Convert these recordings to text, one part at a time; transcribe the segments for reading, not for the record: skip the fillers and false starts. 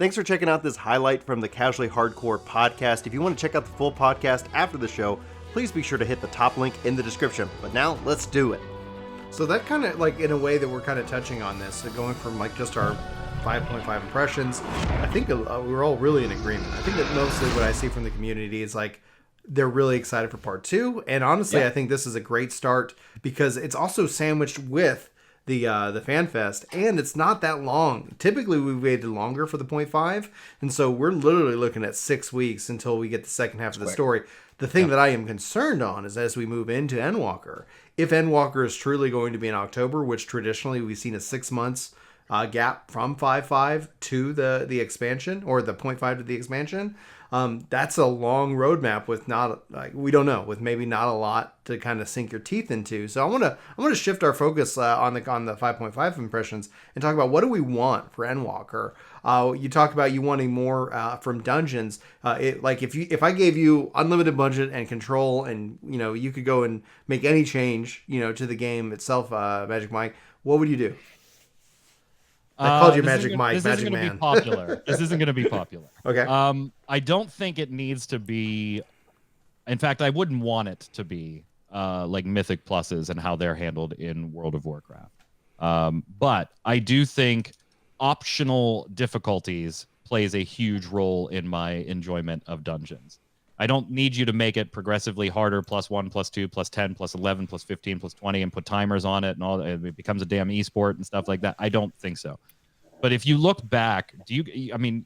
Thanks for checking out this highlight from the Casually Hardcore podcast. If you want to check out the full podcast after the show, please be sure to hit the top link in the description. But now, let's do it. So that kind of, like, in a way that we're kind of touching on this, so going from, like, just our 5.5 impressions, I think we're all really in agreement. I think that mostly what I see from the community is, like, they're really excited for part 2. And honestly, I think this is a great start because it's also sandwiched with the FanFest, and it's not that long. Typically, we waited longer for the 0.5, and so we're literally looking at 6 weeks until we get the second half of the story. The thing that I am concerned on is as we move into Endwalker, if Endwalker is truly going to be in October, which traditionally we've seen a 6 months gap from 5.5 to the expansion, or the 0.5 to the expansion, that's a long roadmap with we don't know, with maybe not a lot to kind of sink your teeth into. So I want to shift our focus on the 5.5 impressions and talk about what do we want for Endwalker. You talk about you wanting more from dungeons. If I gave you unlimited budget and control, and you could go and make any change to the game itself, Magic Mike, what would you do? I called you Magic Mike, Magic Man. This isn't going to be popular. This isn't going to be popular. Okay. I don't think it needs to be. In fact, I wouldn't want it to be like Mythic Pluses and how they're handled in World of Warcraft. But I do think optional difficulties plays a huge role in my enjoyment of dungeons. I don't need you to make it progressively harder, +1, +2, +10, +11, +15, +20, and put timers on it and all. It becomes a damn esport and stuff like that. I don't think so. But if you look back, you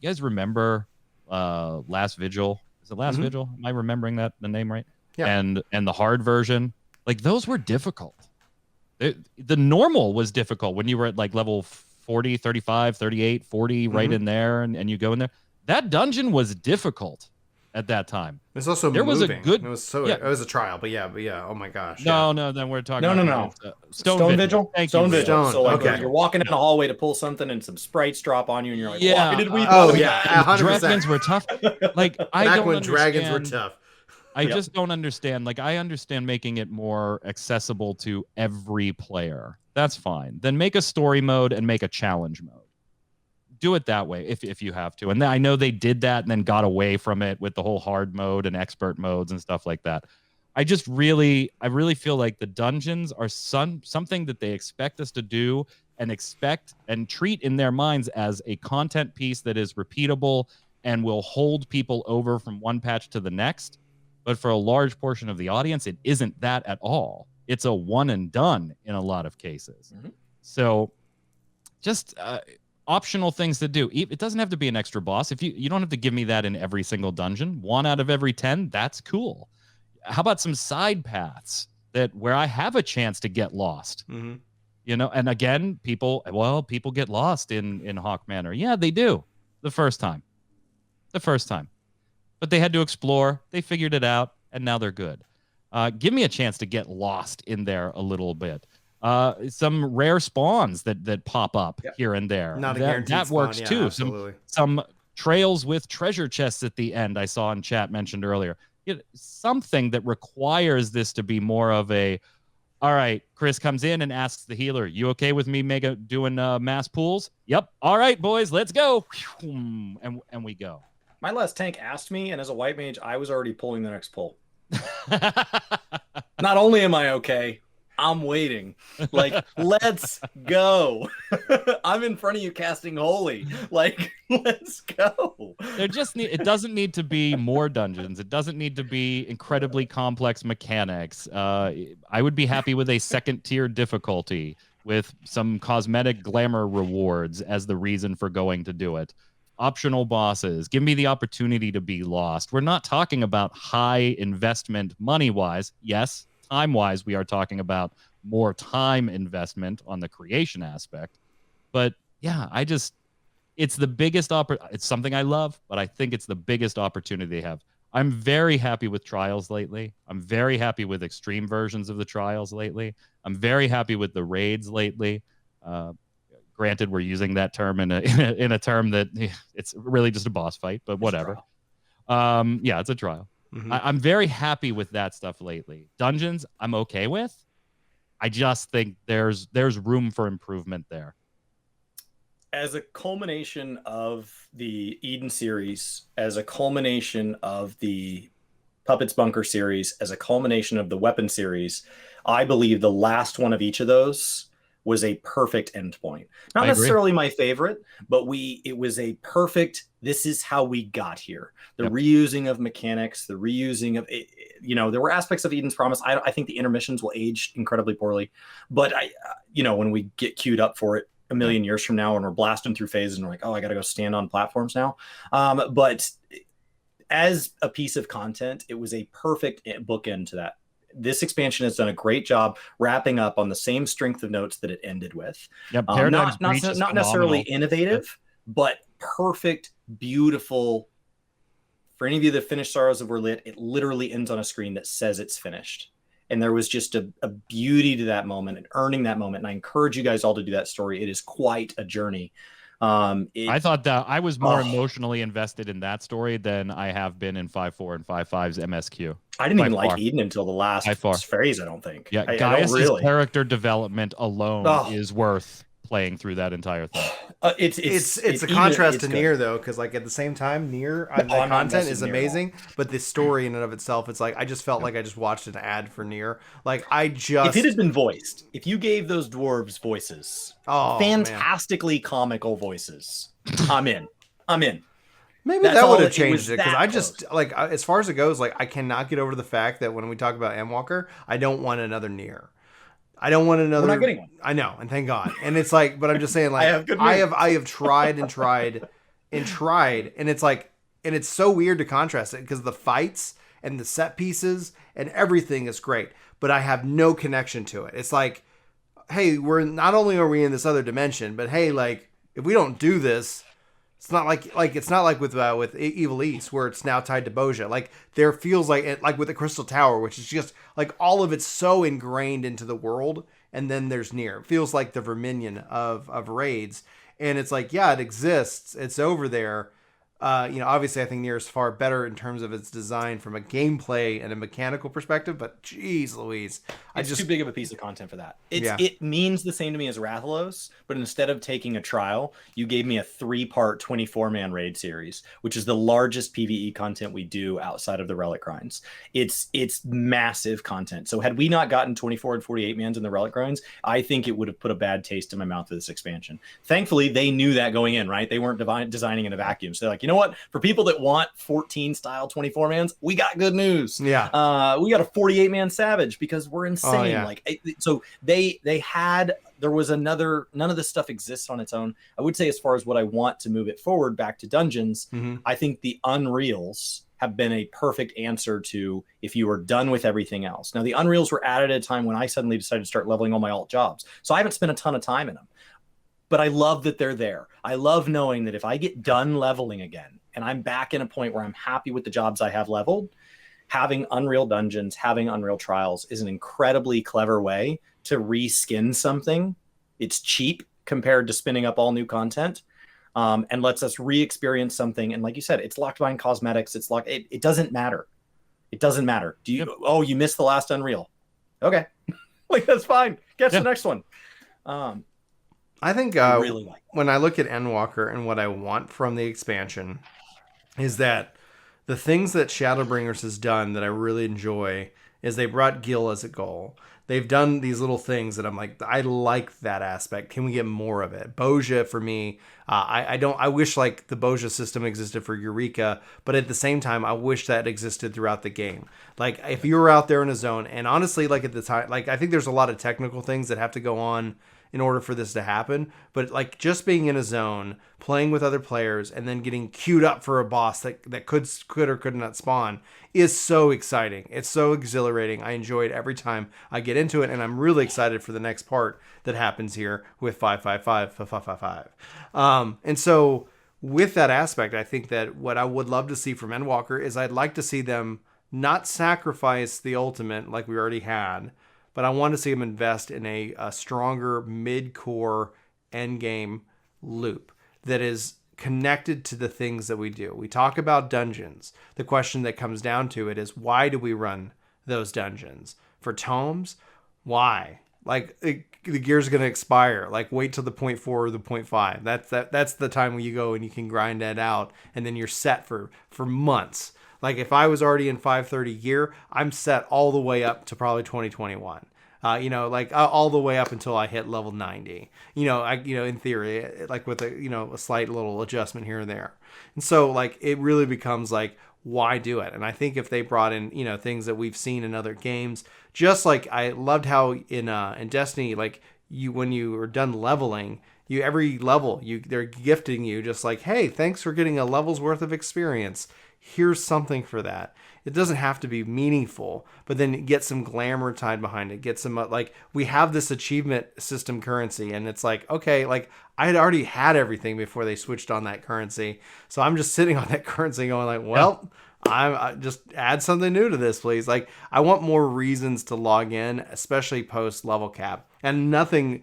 guys remember Last Vigil? Is it Last Vigil? Am I remembering the name right? Yeah. And the hard version, like those were difficult. The normal was difficult when you were at like level 40, 35, 38, 40, right in there, and you go in there. That dungeon was difficult at that time. It's also there moving. was a good. It was a trial, but yeah. Oh my gosh. No. Then we're talking. No. Stone Vigil. Thank Stone you. Vigil. So like okay. you're walking in the hallway to pull something, and some sprites drop on you, and you're like, Yeah. "Why did we?" 100%. Dragons were tough. Like I Back don't when understand. dragons were tough. I just don't understand. Like I understand making it more accessible to every player. That's fine. Then make a story mode and make a challenge mode. Do it that way if you have to. And I know they did that and then got away from it with the whole hard mode and expert modes and stuff like that. I really feel like the dungeons are something that they expect us to do and expect and treat in their minds as a content piece that is repeatable and will hold people over from one patch to the next. But for a large portion of the audience, it isn't that at all. It's a one and done in a lot of cases. So just optional things to do. It doesn't have to be an extra boss. If you don't have to give me that in every single dungeon. 1 out of every 10, that's cool. How about some side paths where I have a chance to get lost? And again, people get lost in Hawk Manor. Yeah, they do the first time. But they had to explore. They figured it out, and now they're good. Give me a chance to get lost in there a little bit. Some rare spawns that pop up here and there. Not a guaranteed that works spawn. too. Yeah, absolutely. Some trails with treasure chests at the end I saw in chat mentioned earlier. Something that requires this to be more of a, all right, Chris comes in and asks the healer, you okay with me doing mass pools? Yep. All right, boys, let's go. And we go. My last tank asked me, and as a white mage, I was already pulling the next pull. Not only am I okay, I'm waiting. Like, let's go. I'm in front of you casting holy. Like, let's go. It doesn't need to be more dungeons. It doesn't need to be incredibly complex mechanics. I would be happy with a second tier difficulty with some cosmetic glamour rewards as the reason for going to do it. Optional bosses. Give me the opportunity to be lost. We're not talking about high investment money-wise. Yes, time-wise, we are talking about more time investment on the creation aspect. But yeah, it's the biggest it's something I love, but I think it's the biggest opportunity they have. I'm very happy with Trials lately. I'm very happy with extreme versions of the Trials lately. I'm very happy with the raids lately. Granted, we're using that term in a term that it's really just a boss fight, but whatever. Yeah, it's a trial. I'm very happy with that stuff lately. Dungeons, I'm okay with. I just think there's room for improvement there. as a culmination of the Eden series, as a culmination of the Puppets Bunker series, as a culmination of the Weapon series, I believe the last one of each of those was a perfect endpoint. Not necessarily my favorite, but it was a perfect, this is how we got here. The reusing of mechanics, the reusing of, there were aspects of Eden's Promise. I think the intermissions will age incredibly poorly, but when we get queued up for it a million years from now and we're blasting through phases and we're like, oh, I got to go stand on platforms now. But as a piece of content, it was a perfect bookend to that. This expansion has done a great job wrapping up on the same strength of notes that it ended with. Not necessarily innovative, but perfect, beautiful. For any of you that finished Sorrows of Were Lit, it literally ends on a screen that says it's finished. And there was just a beauty to that moment and earning that moment. And I encourage you guys all to do that story. It is quite a journey. I thought that I was more emotionally invested in that story than I have been in 5.4 and 5.5's MSQ. I didn't even like Eden until the last phase, I don't think. Yeah, Gaius' character development alone is worth playing through that entire thing. It's a contrast to Nier, though, because like at the same time, Nier the content is amazing, but the story in and of itself, it's like I just felt like I just watched an ad for Nier. Like if it had been voiced, if you gave those dwarves voices, fantastically comical voices, I'm in. Maybe that would have changed it, because I just like, as far as it goes, like I cannot get over the fact that when we talk about Endwalker, I don't want another Nier. I don't want another. We're not getting one. I know, and thank God. And it's like, but I'm just saying, like, I have tried and tried and tried, and it's like, and it's so weird to contrast it because the fights and the set pieces and everything is great, but I have no connection to it. It's like, hey, not only are we in this other dimension, but hey, like, if we don't do this, it's not like with Evil East, where it's now tied to Boja. Like there feels like with the Crystal Tower, which is just like all of it's so ingrained into the world. And then there's Nier. It feels like the Verminion of raids, and it's like, yeah, it exists. It's over there. Obviously, I think Nier is far better in terms of its design from a gameplay and a mechanical perspective. But geez, Louise, it's too big of a piece of content for that. It means the same to me as Rathalos, but instead of taking a trial, you gave me a 3-part 24-man raid series, which is the largest PvE content we do outside of the Relic Grinds. It's massive content. So had we not gotten 24 and 48 mans in the Relic Grinds, I think it would have put a bad taste in my mouth with this expansion. Thankfully, they knew that going in, right? They weren't designing in a vacuum. So they're like, you know what? For people that want 14 style 24 mans, we got good news. Yeah. We got a 48 man Savage because we're insane. Oh, yeah. So there was another, none of this stuff exists on its own. I would say, as far as what I want to move it forward back to dungeons, I think the Unreals have been a perfect answer to if you were done with everything else. Now, the Unreals were added at a time when I suddenly decided to start leveling all my alt jobs. So I haven't spent a ton of time in them. But I love that they're there. I love knowing that if I get done leveling again and I'm back in a point where I'm happy with the jobs I have leveled, having Unreal Dungeons, having Unreal Trials is an incredibly clever way to reskin something. It's cheap compared to spinning up all new content, and lets us re-experience something. And like you said, it's locked behind cosmetics. It's locked. It doesn't matter. It doesn't matter. You missed the last Unreal. Okay. That's fine. Catch the next one. I think really when I look at Endwalker and what I want from the expansion is that the things that Shadowbringers has done that I really enjoy is they brought Gil as a goal. They've done these little things that I'm like, I like that aspect. Can we get more of it? Boja for me, I wish like the Boja system existed for Eureka, but at the same time, I wish that existed throughout the game. Like if you were out there in a zone, and honestly, like at the time, like I think there's a lot of technical things that have to go on in order for this to happen, but like just being in a zone, playing with other players, and then getting queued up for a boss that could or could not spawn is so exciting. It's so exhilarating. I enjoy it every time I get into it, and I'm really excited for the next part that happens here with 555. And so with that aspect, I think that what I would love to see from Endwalker is I'd like to see them not sacrifice the ultimate like we already had, but I want to see them invest in a stronger mid-core endgame loop that is connected to the things that we do. We talk about dungeons. The question that comes down to it is, why do we run those dungeons? For tomes? Why? Like the gear's gonna expire. Like wait till the 0.4 or the 0.5. That's the time when you go and you can grind that out, and then you're set for months. Like if I was already in 530 gear, I'm set all the way up to probably 2021. Like all the way up until I hit level 90. In theory, like with a slight little adjustment here and there. And so like it really becomes like, why do it? And I think if they brought in, things that we've seen in other games, just like I loved how in Destiny, like when you were done leveling, every level they're gifting you just like, hey, thanks for getting a level's worth of experience. Here's something for that. It doesn't have to be meaningful, but then get some glamour tied behind it. Get some like we have this achievement system currency, and it's like, okay, like I had already had everything before they switched on that currency, so I'm just sitting on that currency going like, well, I just add something new to this, please. Like I want more reasons to log in, especially post level cap, and nothing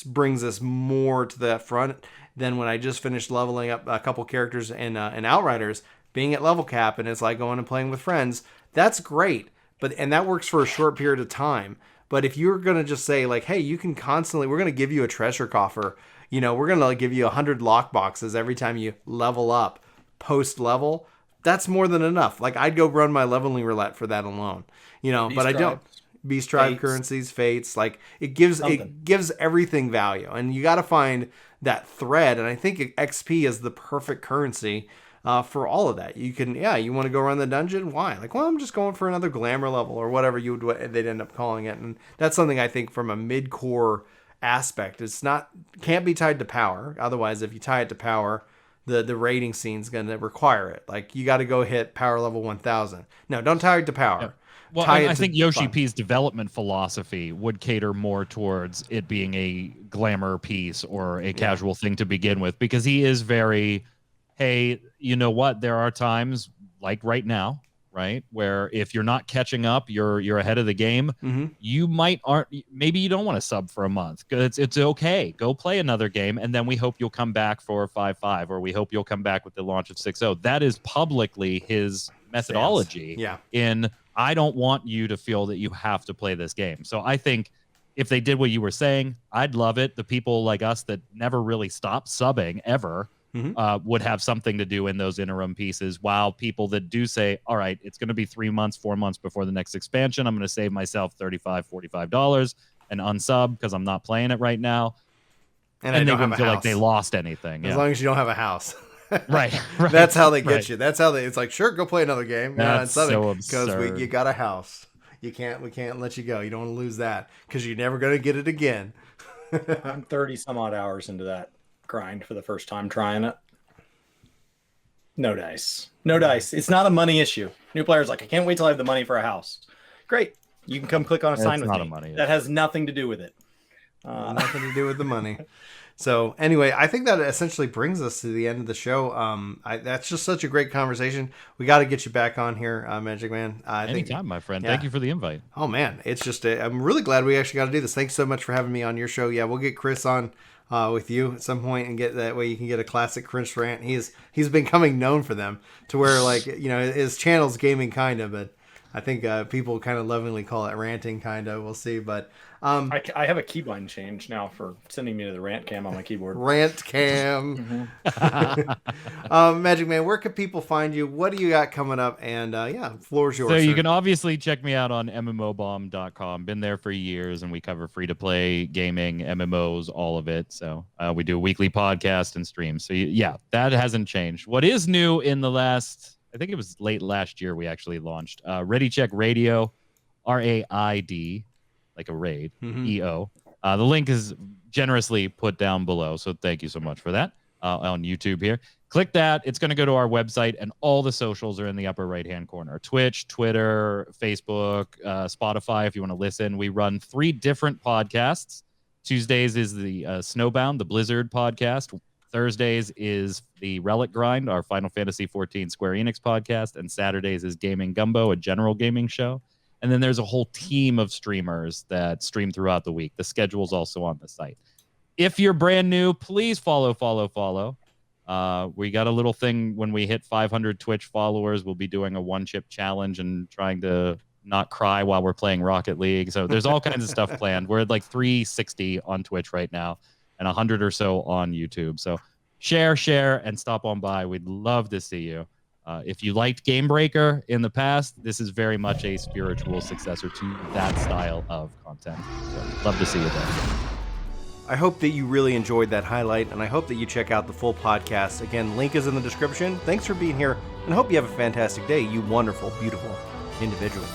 brings us more to the front than when I just finished leveling up a couple characters in Outriders. Being at level cap, and it's like going and playing with friends. That's great, and that works for a short period of time. But if you're gonna just say like, hey, you can constantly, we're gonna give you a treasure coffer. We're gonna give you 100 lock boxes every time you level up post level. That's more than enough. Like I'd go run my leveling roulette for that alone. But I don't. Beast tribe currencies, fates, like it gives everything value, and you got to find that thread. And I think XP is the perfect currency. For all of that, you want to go around the dungeon. Why? Like, well, I'm just going for another glamour level or whatever they'd end up calling it. And that's something I think from a mid-core aspect, can't be tied to power. Otherwise, if you tie it to power, the rating scene's going to require it. Like you got to go hit power level 1000. No, don't tie it to power. Yeah. Well, I think Yoshi P's development philosophy would cater more towards it being a glamour piece or a casual thing to begin with, because he is very, hey, you know what? There are times like right now, right, where if you're not catching up, you're ahead of the game. Mm-hmm. Maybe you don't want to sub for a month. It's okay. Go play another game, and then we hope you'll come back for 5.5, or we hope you'll come back with the launch of 6.0. That is publicly his methodology. Yeah. I don't want you to feel that you have to play this game. So I think if they did what you were saying, I'd love it. The people like us that never really stop subbing ever would have something to do in those interim pieces, while people that do say, all right, it's going to be 3 months, 4 months before the next expansion, I'm going to save myself $35, $45 and unsub because I'm not playing it right now. And they wouldn't feel like they lost anything. As long as you don't have a house. Right. That's how they get you. That's how it's like, sure, go play another game. That's so absurd. Because you got a house. We can't let you go. You don't want to lose that because you're never going to get it again. I'm 30 some odd hours into that grind for the first time trying it. No dice. It's not a money issue. New players like, I can't wait till I have the money for a house. Great. You can come click on a sign with me. That has nothing to do with it. Nothing to do with the money. So anyway, I think that essentially brings us to the end of the show. That's just such a great conversation. We got to get you back on here, Magic Man. Anytime, my friend. Yeah. Thank you for the invite. Oh man, it's just I'm really glad we actually got to do this. Thanks so much for having me on your show. Yeah, we'll get Chris on with you at some point, and get that way you can get a classic Chris rant. He's becoming known for them to where like his channel's gaming kind of, but I think people kind of lovingly call it ranting kind of. We'll see, but. I have a keybind change now for sending me to the rant cam on my keyboard. Rant cam. Magic Man, where can people find you? What do you got coming up? And floor's yours. So you can obviously check me out on mmobomb.com. Been there for years, and we cover free-to-play gaming, MMOs, all of it. So we do a weekly podcast and streams. So that hasn't changed. What is new in the last, I think it was late last year, we actually launched Ready Check Radio, RAID. Like a raid, EO. The link is generously put down below, so thank you so much for that on YouTube here. Click that. It's going to go to our website, and all the socials are in the upper right-hand corner. Twitch, Twitter, Facebook, Spotify, if you want to listen. We run 3 different podcasts. Tuesdays is the Snowbound, the Blizzard podcast. Thursdays is the Relic Grind, our Final Fantasy XIV Square Enix podcast. And Saturdays is Gaming Gumbo, a general gaming show. And then there's a whole team of streamers that stream throughout the week. The schedule's also on the site. If you're brand new, please follow. We got a little thing when we hit 500 Twitch followers. We'll be doing a one-chip challenge and trying to not cry while we're playing Rocket League. So there's all kinds of stuff planned. We're at like 360 on Twitch right now and 100 or so on YouTube. So share, and stop on by. We'd love to see you. If you liked Game Breaker in the past, this is very much a spiritual successor to that style of content. So love to see you there. I hope that you really enjoyed that highlight, and I hope that you check out the full podcast. Again, link is in the description. Thanks for being here, and I hope you have a fantastic day, you wonderful, beautiful individual.